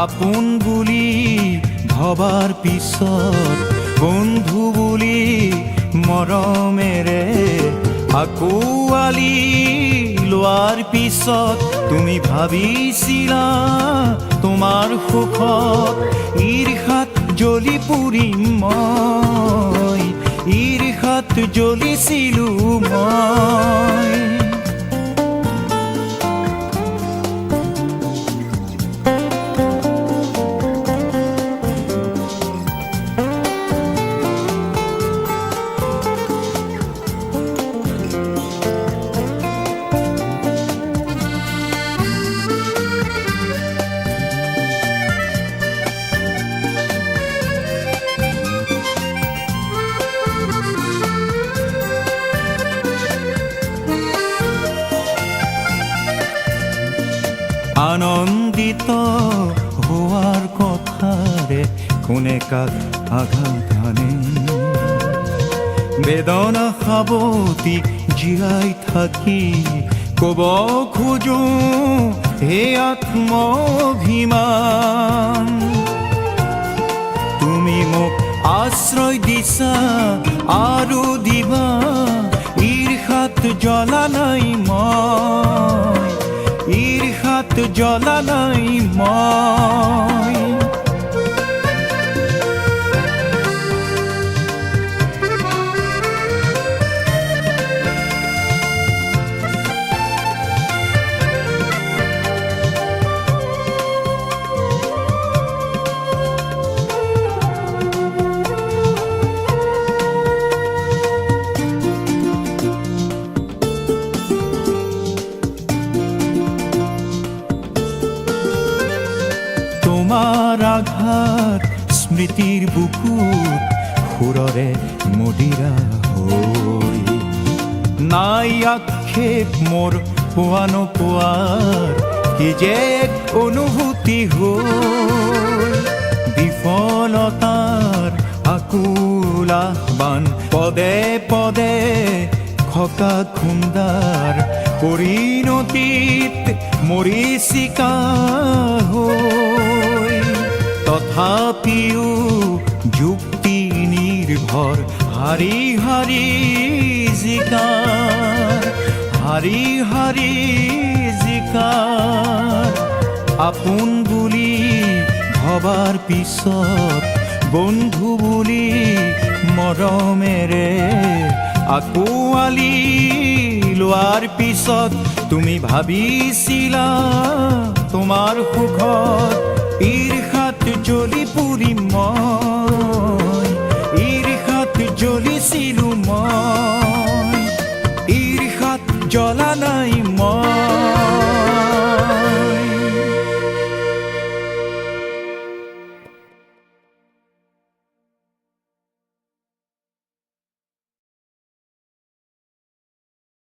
আপোন বুলি ভবাৰ পিছত বন্ধু বুলি মৰমেৰে আঁকোৱালি লোৱাৰ পিছত তুমি ভাবিছিলা তোমাৰ সুখত ঈৰ্ষাত জ্বলি পুৰিম মই, ঈৰ্ষাত জ্বলিছিলো মই। আনন্দিত হোৱাৰ কথাৰে কোনে কাক আঘাত আনে, বেদনা সাৱটি জীয়াই থাকি কব খোজো হে আত্মভিমান। তুমি মোক আশ্ৰয় দিছা আৰু দিবা, ঈৰ্ষাত জ্বলা নাই মই, ঈৰ্ষাত জ্বলা নাই মই। তোমাৰ আঘাত স্মৃতিৰ বুকুত সুৰৰে মদিৰা হৈ, নাই আক্ষেপ মোৰ পোৱা নোপোৱাৰ কি যে অনুভূতি হ'ল। বিফলতাৰ আকুল আহ্বান পদে পদে খকা খুন্দাৰ পৰিণতিত মৰিচিকা হৈ, তথাপিও যুক্তি নিৰ্ভৰ হাৰি হাৰি জিকাৰ, হাৰি হাৰি জিকাৰ। আপোন বুলি ভবাৰ পিছত বন্ধু বুলি মৰমেৰে আঁকোৱালি লোৱাৰ পিছত তুমি ভাবিছিলা তোমাৰ সুখত ঈৰ্ষাত জ্বলি পুৰিম মই, ঈৰ্ষাত জ্বলিছিলো